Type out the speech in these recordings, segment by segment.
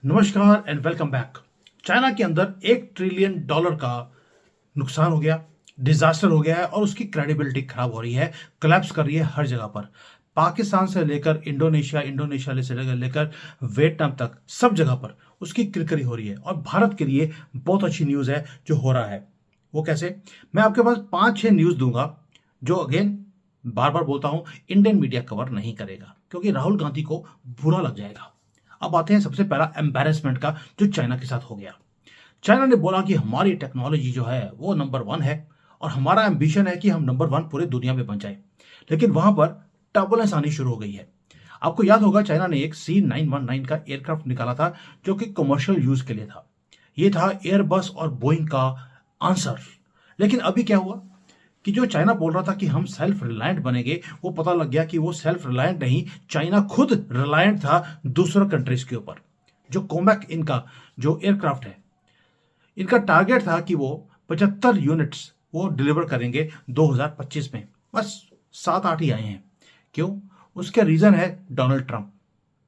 नमस्कार and welcome back. China के अंदर $1 ट्रिलियन का नुकसान हो गया, डिजास्टर हो गया है और उसकी क्रेडिबिलिटी खराब हो रही है, कोलैप्स कर रही है हर जगह पर। पाकिस्तान से लेकर इंडोनेशिया, इंडोनेशिया से लेकर वियतनाम तक सब जगह पर उसकी किरकिरी हो रही है। और भारत के लिए बहुत अच्छी न्यूज़ है जो हो रहा है। वो कैसे? मैं आपके पास 5-6 न्यूज़ दूंगा जो अगेन बार बार बोलता हूं, इंडियन मीडिया कवर नहीं करेगा क्योंकि राहुल गांधी को बुरा लग जाएगा। अब आते हैं सबसे पहला एम्बैरेसमेंट का जो चाइना के साथ हो गया। चाइना ने बोला कि हमारी टेक्नोलॉजी जो है वो नंबर 1 है और हमारा एम्बिशन है कि हम नंबर 1 पूरे दुनिया में बन जाए। लेकिन वहां पर टर्बुलेंस आनी शुरू हो गई है। आपको याद होगा चाइना ने एक C919 का एयरक्राफ्ट निकाला था जो कि कमर्शियल यूज के लिए था। ये था एयरबस और बोइंग का आंसर। लेकिन अभी क्या हुआ कि जो चाइना बोल रहा था कि हम सेल्फ रिलायंट बनेंगे, वो पता लग गया कि वो सेल्फ रिलायंट नहीं, चाइना खुद रिलायंट था दूसरों कंट्रीज के ऊपर। जो कोमैक इनका जो एयरक्राफ्ट है, इनका टारगेट था कि वो 75 यूनिट्स वो डिलीवर करेंगे 2025 में। बस 7-8 ही आए हैं। क्यों? उसके रीजन है डोनाल्ड ट्रंप।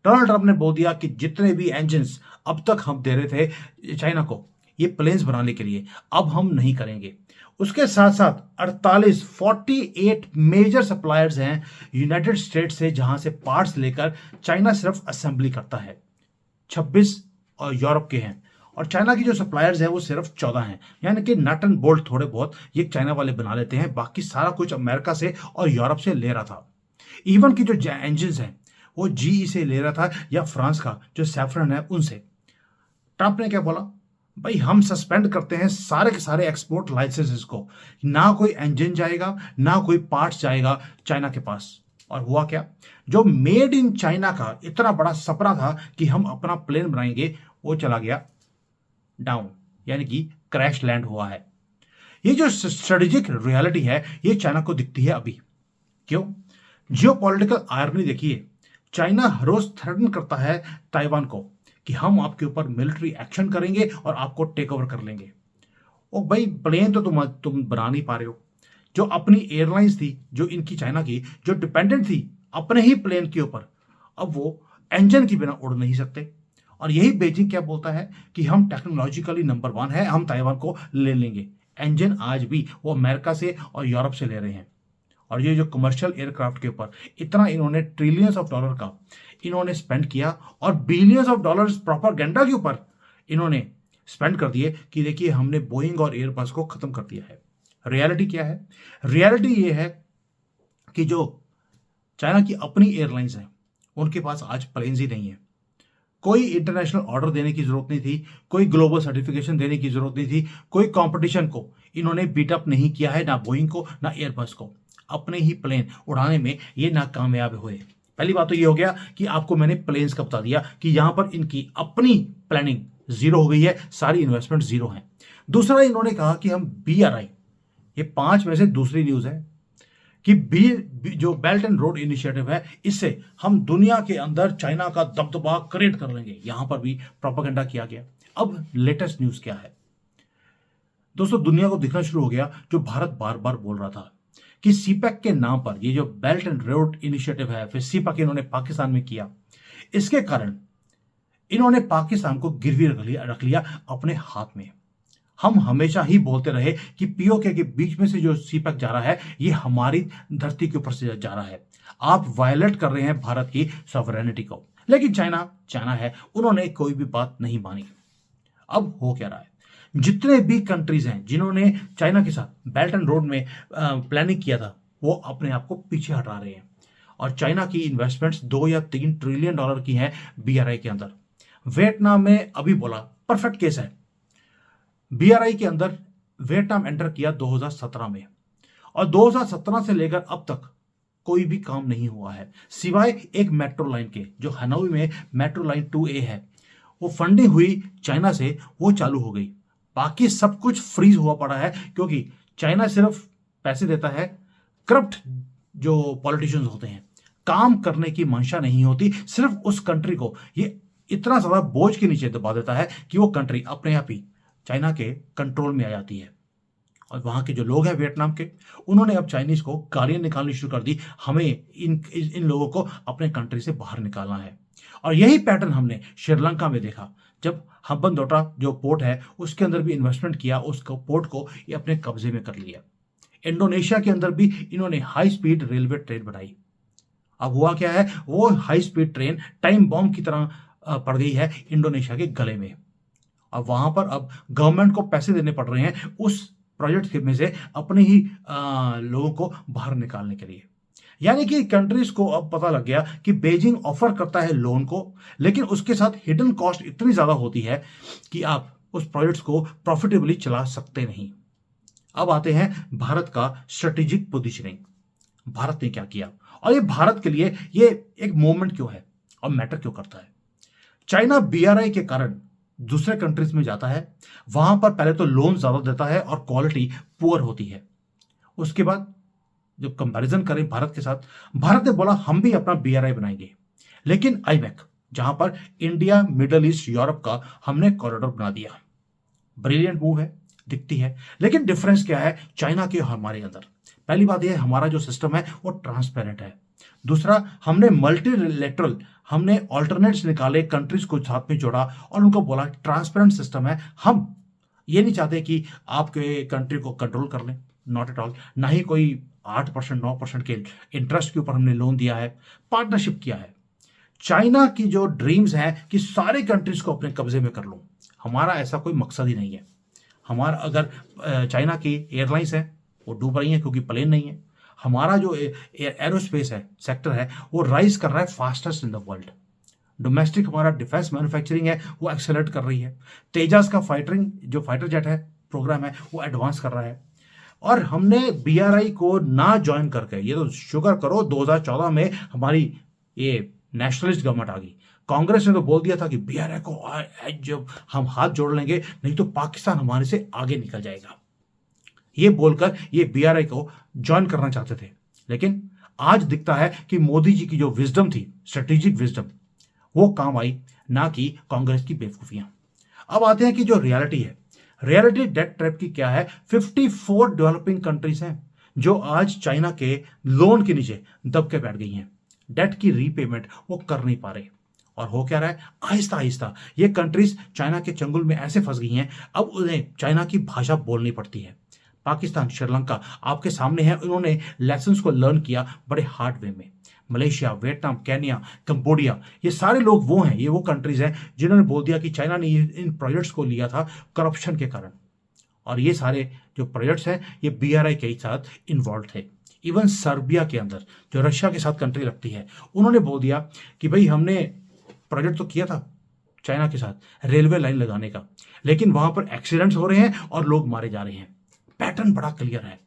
डोनाल्ड ट्रंप ने बोल दिया कि जितने भी इंजन्स अब तक हम दे रहे थे चाइना को ये प्लेन्स बनाने के लिए, अब हम नहीं करेंगे। उसके साथ साथ 48 मेजर सप्लायर्स हैं यूनाइटेड स्टेट से, जहां से पार्ट्स लेकर चाइना सिर्फ असेंबली करता है। 26 और यूरोप के हैं और चाइना की जो सप्लायर्स हैं वो सिर्फ 14 हैं। यानी कि नट एंड बोल्ट थोड़े बहुत ये चाइना वाले बना लेते हैं, बाकी सारा कुछ अमेरिका से और यूरोप से ले रहा था। इवन की जो इंजन हैं वो जीई से ले रहा था या फ्रांस का जो सैफरन है उनसे। ट्रंप ने क्या बोला? भाई हम सस्पेंड करते हैं सारे के सारे एक्सपोर्ट लाइसेंसेस को, ना कोई इंजन जाएगा ना कोई पार्ट्स जाएगा चाइना के पास। और हुआ क्या? जो मेड इन चाइना का इतना बड़ा सपना था कि हम अपना प्लेन बनाएंगे, वो चला गया डाउन, यानी कि क्रैश लैंड हुआ है। ये जो स्ट्रेटेजिक रियलिटी है ये चाइना को दिखती है अभी। क्यों? जियोपॉलिटिकल आयरनी देखिए। चाइना हर रोज थ्रेटन करता है ताइवान को कि हम आपके ऊपर मिलिट्री एक्शन करेंगे और आपको टेक ओवर कर लेंगे। ओ भाई, प्लेन तो तुम बना नहीं पा रहे हो। जो अपनी एयरलाइंस थी, जो इनकी चाइना की, जो डिपेंडेंट थी अपने ही प्लेन के ऊपर, अब वो इंजन के बिना उड़ नहीं सकते। और यही बीजिंग क्या बोलता है कि हम टेक्नोलॉजिकली नंबर 1 है, हम ताइवान को ले लेंगे। इंजन आज भी वो अमेरिका से और यूरोप से ले रहे हैं। और ये जो कमर्शियल एयरक्राफ्ट के ऊपर इतना इन्होंने ट्रिलियंस ऑफ डॉलर का इन्होंने स्पेंड किया और बिलियंस ऑफ डॉलर्स प्रोपेगेंडा के ऊपर इन्होंने स्पेंड कर दिए कि देखिए हमने बोइंग और एयरबस को खत्म कर दिया है। रियलिटी क्या है? रियलिटी ये है कि जो चाइना की अपनी एयरलाइंस है उनके पास आज प्लेन्स ही नहीं है। कोई इंटरनेशनल ऑर्डर देने की जरूरत नहीं थी, कोई ग्लोबल सर्टिफिकेशन देने की जरूरत नहीं थी, कोई कंपटीशन को इन्होंने बीटअप नहीं किया है, ना बोइंग को ना एयरबस को। अपने ही प्लेन उड़ाने में ये नाकामयाब हुए। पहली बात तो ये हो गया कि आपको मैंने प्लेन्स का बता दिया कि यहां पर इनकी अपनी प्लानिंग जीरो हो गई है, सारी इन्वेस्टमेंट जीरो है। दूसरा, इन्होंने कहा कि हम BRI, ये 5 में से दूसरी न्यूज है कि जो बेल्ट एंड रोड इनिशिएटिव है, इससे हम दुनिया के अंदर चाइना का दबदबा क्रिएट कर लेंगे। यहां पर भी प्रोपेगेंडा किया गया। अब लेटेस्ट न्यूज क्या है दोस्तों? दुनिया को दिखना शुरू हो गया जो भारत बार बार बोल रहा था कि सीपैक के नाम पर ये जो बेल्ट एंड रोड इनिशिएटिव है, फिर सीपैक इन्होंने पाकिस्तान में किया। इसके कारण इन्होंने पाकिस्तान को गिरवी रख लिया अपने हाथ में। हम हमेशा ही बोलते रहे कि पीओके के बीच में से जो सीपैक जा रहा है ये हमारी धरती के ऊपर से जा रहा है, आप वायलेट कर रहे हैं भारत की सॉवरेनिटी को। लेकिन चाइना है, उन्होंने कोई भी बात नहीं मानी। अब हो क्या रहा है? जितने भी कंट्रीज हैं जिन्होंने चाइना के साथ बेल्ट एंड रोड में प्लानिंग किया था, वो अपने आप को पीछे हटा रहे हैं। और चाइना की इन्वेस्टमेंट्स 2 या 3 ट्रिलियन डॉलर की हैं BRI के अंदर। वियतनाम में अभी बोला, परफेक्ट केस है। BRI के अंदर वियतनाम एंटर किया 2017 में और 2017 से लेकर अब तक कोई भी काम नहीं हुआ है, सिवाय एक मेट्रो लाइन के। जो हनोई में मेट्रो लाइन 2A है, वो फंडिंग हुई चाइना से, वो चालू हो गई। बाकी सब कुछ फ्रीज हुआ पड़ा है क्योंकि चाइना सिर्फ पैसे देता है। करप्ट जो पॉलिटिशियंस होते हैं, काम करने की मंशा नहीं होती, सिर्फ उस कंट्री को ये इतना ज्यादा बोझ के नीचे दबा देता है कि वो कंट्री अपने आप ही चाइना के कंट्रोल में आ जाती है। और वहां के जो लोग हैं वियतनाम के, उन्होंने अब चाइनीज को गालियां निकालनी शुरू कर दी, हमें इन लोगों को अपने कंट्री से बाहर निकालना है। और यही पैटर्न हमने श्रीलंका में देखा, जब हम्बनटोटा जो पोर्ट है उसके अंदर भी इन्वेस्टमेंट किया, उस पोर्ट को ये अपने कब्जे में कर लिया। इंडोनेशिया के अंदर भी इन्होंने हाई स्पीड रेलवे ट्रेन बनाई। अब हुआ क्या है, वो high speed train time bomb की तरह पड़ गई है इंडोनेशिया के गले में। अब वहां पर अब गवर्नमेंट को पैसे देने पड़ रहे हैं उस प्रोजेक्ट में से अपने ही लोगों को बाहर निकालने के लिए। यानी कि कंट्रीज को अब पता लग गया कि बीजिंग ऑफर करता है लोन को, लेकिन उसके साथ हिडन कॉस्ट इतनी ज्यादा होती है कि आप उस प्रोजेक्ट्स को प्रॉफिटेबली चला सकते नहीं। अब आते हैं भारत का स्ट्रेटेजिक पोजीशनिंग। भारत ने क्या किया और ये भारत के लिए ये एक मोमेंट क्यों है और मैटर क्यों करता है। चाइना बीआरआई के कारण दूसरे कंट्रीज में जाता है, वहां पर पहले तो लोन ज्यादा देता है और क्वालिटी पुअर होती है। उसके बाद जब कंपैरिजन करें भारत के साथ, भारत ने बोला हम भी अपना बीआरआई बनाएंगे, लेकिन आईमैक जहां पर इंडिया मिडल ईस्ट यूरोप का हमने कॉरिडोर बना दिया। ब्रिलियंट मूव है, दिखती है, लेकिन डिफरेंस क्या है चाइना के हमारे अंदर। पहली बात यह है हमारा जो सिस्टम है वो ट्रांसपेरेंट है। दूसरा, हमने मल्टीलेटरल हमने ऑल्टरनेट्स निकाले, कंट्रीज को साथ में जोड़ा और उनको बोला ट्रांसपेरेंट सिस्टम है। हम ये नहीं चाहते कि आपके कंट्री को कंट्रोल कर लें, नॉट एट ऑल। ना ही कोई 8% 9% के इंटरेस्ट के ऊपर हमने लोन दिया है, पार्टनरशिप किया है। चाइना की जो ड्रीम्स हैं कि सारे कंट्रीज को अपने कब्जे में कर लूं, हमारा ऐसा कोई मकसद ही नहीं है। हमारा अगर चाइना की एयरलाइंस है वो डूब रही हैं क्योंकि प्लेन नहीं है। हमारा जो एरोस्पेस है सेक्टर है वो राइज कर रहा है fastest in the world. Domestic हमारा डिफेंस मैन्युफैक्चरिंग है वो एक्सेलरेट कर रही है। तेजस का जो फाइटर जेट है प्रोग्राम है वो एडवांस कर रहा है। और हमने बीआरआई को ना ज्वाइन करके, ये तो शुक्र करो 2014 में हमारी ये नेशनलिस्ट गवर्नमेंट आ गई। कांग्रेस ने तो बोल दिया था कि बीआरआई को जब हम हाथ जोड़ लेंगे नहीं तो पाकिस्तान हमारे से आगे निकल जाएगा, ये बोलकर ये बीआरआई को ज्वाइन करना चाहते थे। लेकिन आज दिखता है कि मोदी जी की जो विजडम थी, स्ट्रेटेजिक विजडम, वो काम आई, ना कि कांग्रेस की बेवकूफियां। अब आते हैं कि जो रियलिटी है, रियलिटी डेट ट्रैप की क्या है। 54 डेवलपिंग कंट्रीज हैं जो आज चाइना के लोन के नीचे दब के बैठ गई हैं। डेट की रीपेमेंट वो कर नहीं पा रहे। और हो क्या रहा है, आहिस्ता आहिस्ता ये कंट्रीज चाइना के चंगुल में ऐसे फंस गई हैं, अब उन्हें चाइना की भाषा बोलनी पड़ती है। पाकिस्तान, श्रीलंका आपके सामने है, उन्होंने लेसन्स को लर्न किया बड़े हार्ड वे में। मलेशिया, वियतनाम, केन्या, कंबोडिया, ये सारे लोग वो हैं, ये वो कंट्रीज हैं जिन्होंने बोल दिया कि चाइना ने इन प्रोजेक्ट्स को लिया था करप्शन के कारण। और ये सारे जो प्रोजेक्ट्स हैं ये बीआरआई के साथ इन्वॉल्व थे। इवन सर्बिया के अंदर जो रशिया के साथ कंट्री लगती है, उन्होंने बोल दिया कि भाई हमने प्रोजेक्ट तो किया था चाइना के साथ रेलवे लाइन लगाने का, लेकिन वहां पर एक्सीडेंट्स हो रहे हैं और लोग मारे जा रहे हैं। पैटर्न बड़ा क्लियर है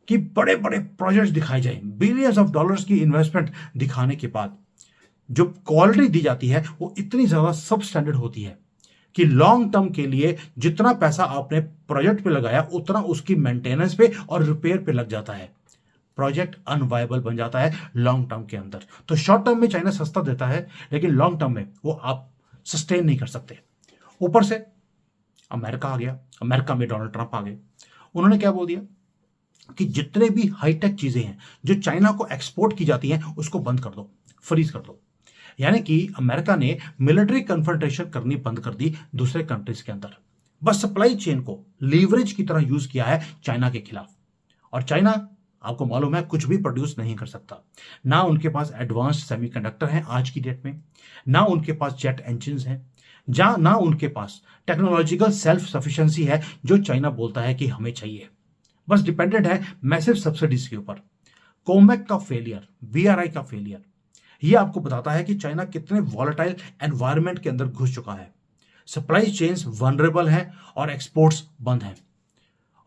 कि बड़े बड़े प्रोजेक्ट्स दिखाए जाए, बिलियंस ऑफ डॉलर्स की इन्वेस्टमेंट दिखाने के बाद जो क्वालिटी दी जाती है वो इतनी ज्यादा सब स्टैंडर्ड होती है कि लॉन्ग टर्म के लिए जितना पैसा आपने प्रोजेक्ट पे लगाया उतना उसकी मेंटेनेंस पे और रिपेयर पे लग जाता है। प्रोजेक्ट अनवायबल बन जाता है लॉन्ग टर्म के अंदर। तो शॉर्ट टर्म में चाइना सस्ता देता है, लेकिन लॉन्ग टर्म में वो आप सस्टेन नहीं कर सकते। ऊपर से अमेरिका आ गया, अमेरिका में डोनाल्ड ट्रंप आ गए। उन्होंने क्या बोल दिया कि जितने भी हाईटेक चीजें हैं जो चाइना को एक्सपोर्ट की जाती हैं उसको बंद कर दो, फ्रीज कर दो। यानी कि अमेरिका ने मिलिट्री कन्फ्रंटेशन करनी बंद कर दी दूसरे कंट्रीज के अंदर, बस सप्लाई चेन को लीवरेज की तरह यूज किया है चाइना के खिलाफ। और चाइना आपको मालूम है कुछ भी प्रोड्यूस नहीं कर सकता, ना उनके पास एडवांस्ड सेमीकंडक्टर हैं आज की डेट में, ना उनके पास जेट इंजन्स हैं, ना उनके पास टेक्नोलॉजिकल सेल्फ सफिशिएंसी है जो चाइना बोलता है कि हमें चाहिए। बस डिपेंडेंट है मैसिव सब्सिडीज के ऊपर। कोमेक का फेलियर, बीआरआई का फेलियर, ये आपको बताता है कि चाइना कितने वॉलेटाइल एनवायरनमेंट के अंदर घुस चुका है। सप्लाई चेन्स वनरेबल हैं और एक्सपोर्ट्स बंद हैं।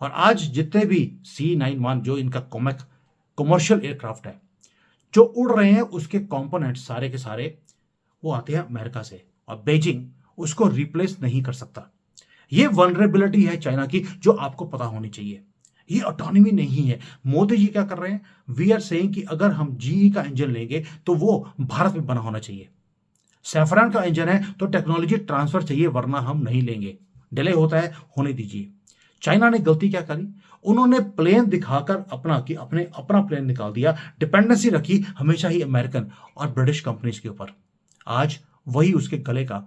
और आज जितने भी C91 जो इनका कोमेक कमर्शियल एयरक्राफ्ट है जो उड़ रहे हैं, उसके कंपोनेंट सारे के सारे वो आते हैं अमेरिका से, और बीजिंग उसको रिप्लेस नहीं कर सकता। ये वनरेबिलिटी है चाइना की जो आपको पता होनी चाहिए। ये ऑटोनॉमी नहीं है। मोदी जी क्या कर रहे हैं, वी आर सेइंग कि अगर हम जीई का इंजन लेंगे तो वो भारत में बना होना चाहिए। सैफरान का इंजन है तो टेक्नोलॉजी ट्रांसफर चाहिए, वरना हम नहीं लेंगे। डिले होता है, होने दीजिए। चाइना ने गलती क्या करी, उन्होंने प्लेन दिखाकर अपना प्लेन निकाल दिया, डिपेंडेंसी रखी हमेशा ही अमेरिकन और ब्रिटिश कंपनीज के ऊपर। आज वही उसके गले का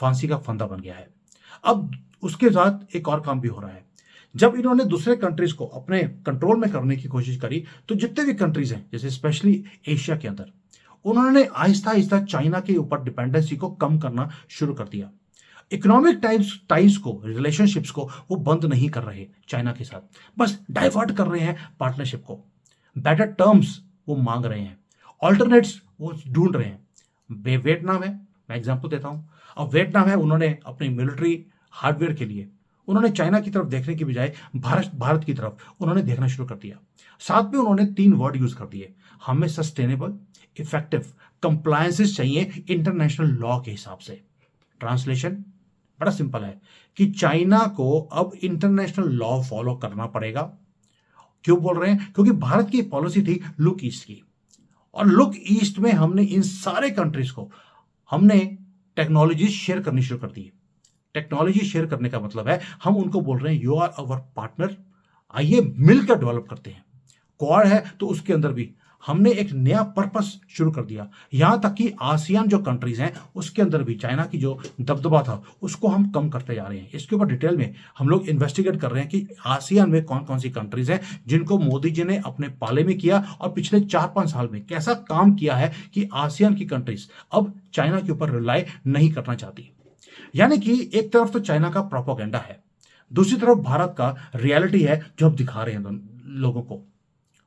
फांसी का फंदा बन गया है। अब उसके साथ एक और काम भी हो रहा है। जब इन्होंने दूसरे कंट्रीज को अपने कंट्रोल में करने की कोशिश करी, तो जितने भी कंट्रीज हैं, जैसे स्पेशली एशिया के अंदर, उन्होंने आहिस्ता आहिस्ता चाइना के ऊपर डिपेंडेंसी को कम करना शुरू कर दिया। इकोनॉमिक टाइम्स को, रिलेशनशिप्स को वो बंद नहीं कर रहे चाइना के साथ, बस डाइवर्ट कर रहे हैं पार्टनरशिप को। बेटर टर्म्स वो मांग रहे हैं, ऑल्टरनेट्स वो ढूंढ रहे हैं। वियतनाम है, मैं एग्जांपल देता हूं। अब वियतनाम है, उन्होंने अपनी मिलिट्री हार्डवेयर के लिए उन्होंने चाइना की तरफ देखने की बजाय भारत की तरफ उन्होंने देखना शुरू कर दिया। साथ में उन्होंने 3 वर्ड यूज कर दिए, हमें सस्टेनेबल, इफेक्टिव कंप्लायंसेस चाहिए इंटरनेशनल लॉ के हिसाब से। ट्रांसलेशन बड़ा सिंपल है कि चाइना को अब इंटरनेशनल लॉ फॉलो करना पड़ेगा। क्यों बोल रहे हैं? क्योंकि भारत की पॉलिसी थी लुक ईस्ट की, और लुक ईस्ट में हमने इन सारे कंट्रीज को हमने टेक्नोलॉजी शेयर करनी शुरू कर दी। टेक्नोलॉजी शेयर करने का मतलब है हम उनको बोल रहे हैं यू आर अवर पार्टनर, आइए मिलकर डेवलप करते हैं। क्वाड है तो उसके अंदर भी हमने एक नया पर्पस शुरू कर दिया। यहां तक कि आसियान जो कंट्रीज हैं उसके अंदर भी चाइना की जो दबदबा था उसको हम कम करते जा रहे हैं। इसके ऊपर डिटेल में हम लोग इन्वेस्टिगेट कर रहे हैं कि आसियान में कौन कौन सी कंट्रीज हैं जिनको मोदी जी ने अपने पाले में किया और पिछले 4-5 साल में कैसा काम किया है कि आसियान की कंट्रीज अब चाइना के ऊपर रिलाई नहीं करना चाहती। यानी कि एक तरफ तो चाइना का प्रोपेगेंडा है, दूसरी तरफ भारत का रियलिटी है जो अब दिखा रहे हैं लोगों को।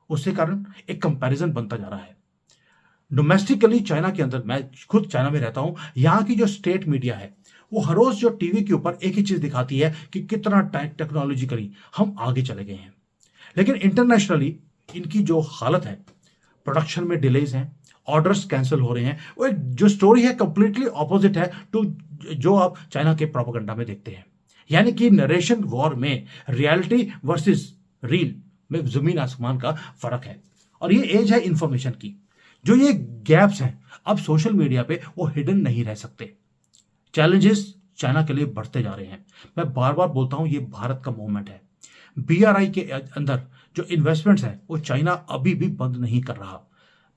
उसके कारण एक कंपैरिजन बनता जा रहा है। डोमेस्टिकली चाइना के अंदर, मैं खुद चाइना में रहता हूं, यहां की जो स्टेट मीडिया है वो हर रोज जो टीवी के ऊपर एक ही चीज दिखाती है कि कितना टेक्नोलॉजिकली हम आगे चले गए हैं। लेकिन इंटरनेशनली इनकी जो हालत है, प्रोडक्शन में डिलेज हैं, ऑर्डर्स कैंसिल हो रहे हैं, वो एक जो स्टोरी है कंप्लीटली ऑपोजिट है टू जो आप चाइना के प्रोपेगेंडा में देखते हैं। यानी कि नरेशन वॉर में रियलिटी वर्सेस रील में जमीन आसमान का फर्क है। और ये एज है इंफॉर्मेशन की, जो ये गैप्स हैं अब सोशल मीडिया पे वो हिडन नहीं रह सकते। चैलेंजेस चाइना के लिए बढ़ते जा रहे हैं। मैं बार बार बोलता हूं ये भारत का मूवमेंट है। बीआरआई के अंदर जो इन्वेस्टमेंट्स हैं वो चाइना अभी भी बंद नहीं कर रहा।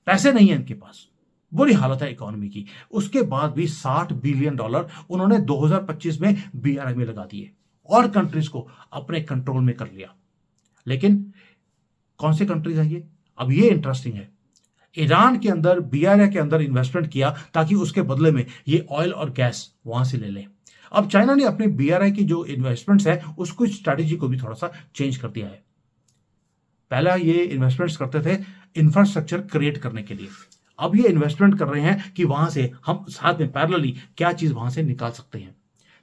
पैसे नहीं है इनके पास, बुरी हालत है इकोनॉमी की। उसके बाद भी $60 बिलियन उन्होंने 2025 में बीआरआई में लगा दिए और कंट्रीज को अपने कंट्रोल में कर लिया। लेकिन कौन से कंट्रीज हैं ये? अब ये इंटरेस्टिंग है। ईरान के अंदर बीआरआई के अंदर इन्वेस्टमेंट किया ताकि उसके बदले में ये ऑयल और गैस वहां से ले लें। अब चाइना ने अपनी बीआरआई की जो इन्वेस्टमेंट्स है उसको स्ट्रैटेजी को भी थोड़ा सा चेंज कर दिया है। पहला ये इन्वेस्टमेंट्स करते थे इंफ्रास्ट्रक्चर क्रिएट करने के लिए, अब ये इन्वेस्टमेंट कर रहे हैं कि वहां से हम साथ में पैरेलली क्या चीज वहां से निकाल सकते हैं।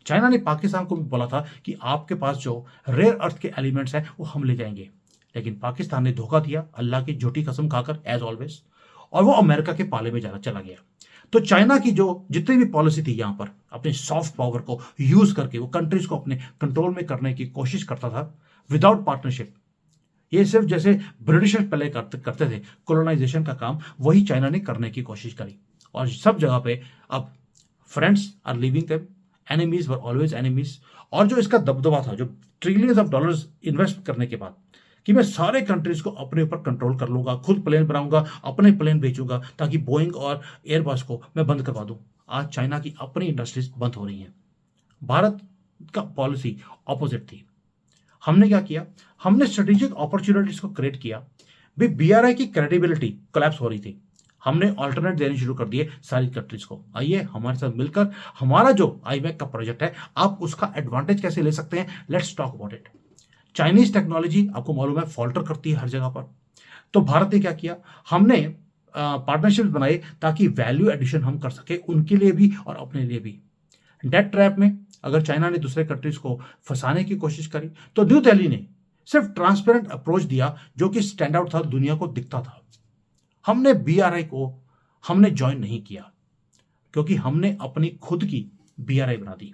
चाइना ने पाकिस्तान को भी बोला था कि आपके पास जो रेयर अर्थ के एलिमेंट्स हैं वो हम ले जाएंगे, लेकिन पाकिस्तान ने धोखा दिया, अल्लाह की झूठी कसम खाकर एज ऑलवेज, और वो अमेरिका के पाले में जाना चला गया। तो चाइना की जो जितनी भी पॉलिसी थी यहां पर अपने सॉफ्ट पावर को यूज करके वो कंट्रीज को अपने कंट्रोल में करने की कोशिश करता था विदाउट पार्टनरशिप। ये सिर्फ जैसे ब्रिटिशर्स पहले करते थे कॉलोनाइजेशन का काम, वही चाइना ने करने की कोशिश करी। और सब जगह पे अब friends are living them, enemies were always enemies. और जो इसका दबदबा था, जो ट्रिलियंस ऑफ डॉलर्स इन्वेस्ट करने के बाद कि मैं सारे कंट्रीज को अपने ऊपर कंट्रोल कर लूंगा, खुद प्लेन बनाऊंगा, अपने प्लेन बेचूंगा ताकि बोइंग और एयरबस को मैं बंद करवा दूं। आज चाइना की अपनी इंडस्ट्रीज बंद हो रही हैं। भारत का पॉलिसी ऑपोजिट थी। हमने क्या किया? हमने स्ट्रेटेजिक अपॉर्चुनिटीज को क्रिएट किया। भी बीआरआई की क्रेडिबिलिटी कोलैप्स हो रही थी, हमने ऑल्टरनेट देने शुरू कर दिए सारी कंट्रीज को। आइए हमारे साथ मिलकर हमारा जो आईमैक का प्रोजेक्ट है, आप उसका एडवांटेज कैसे ले सकते हैं, let's talk about it. Chinese technology आपको मालूम है फॉल्टर करती है हर जगह पर। तो भारत ने क्या किया? हमने पार्टनरशिप बनाए ताकि वैल्यू एडिशन हम कर सके उनके लिए भी और अपने लिए भी। डेट ट्रैप में अगर चाइना ने दूसरे कंट्रीज को फंसाने की कोशिश करी तो न्यू दिल्ली ने सिर्फ ट्रांसपेरेंट अप्रोच दिया जो कि स्टैंड आउट था, दुनिया को दिखता था। हमने बीआरआई को हमने ज्वाइन नहीं किया क्योंकि हमने अपनी खुद की बीआरआई बना दी।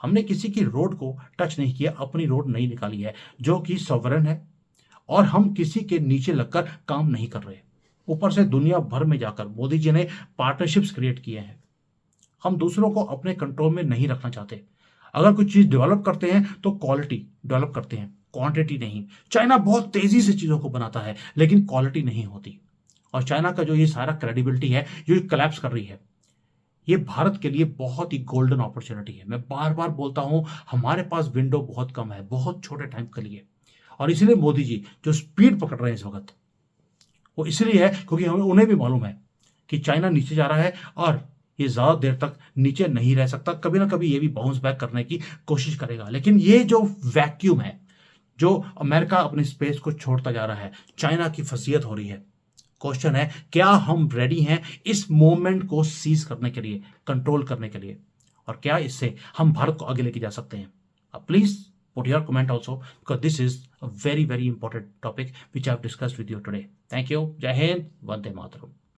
हमने किसी की रोड को टच नहीं किया, अपनी रोड नहीं निकाली है जो कि सॉवरेन है, और हम किसी के नीचे लगकर काम नहीं कर रहे। ऊपर से दुनिया भर में जाकर मोदी जी ने पार्टनरशिप्स क्रिएट किए हैं। हम दूसरों को अपने कंट्रोल में नहीं रखना चाहते। अगर कुछ चीज डेवलप करते हैं तो क्वालिटी डेवलप करते हैं, क्वांटिटी नहीं। चाइना बहुत तेजी से चीजों को बनाता है लेकिन क्वालिटी नहीं होती। और चाइना का जो ये सारा क्रेडिबिलिटी है जो कोलैप्स कर रही है, ये भारत के लिए बहुत ही गोल्डन अपॉर्चुनिटी है। मैं बार बार बोलता हूं, हमारे पास विंडो बहुत कम है, बहुत छोटे टाइम के लिए। और इसलिए मोदी जी जो स्पीड पकड़ रहे हैं इस वक्त, वो इसलिए है क्योंकि हमें उन्हें भी मालूम है कि चाइना नीचे जा रहा है और ये ज्यादा देर तक नीचे नहीं रह सकता। कभी ना कभी ये भी बाउंस बैक करने की कोशिश करेगा। लेकिन ये जो वैक्यूम है, जो अमेरिका अपने स्पेस को छोड़ता जा रहा है, चाइना की फसीयत हो रही है। क्वेश्चन है, क्या हम रेडी हैं इस मोमेंट को सीज करने के लिए, कंट्रोल करने के लिए, और क्या इससे हम भारत को आगे लेके जा सकते हैं? Please put your comment also, because this is a very very important topic which I have discussed with you today. Thank you. Jai Hind. Vande Mataram.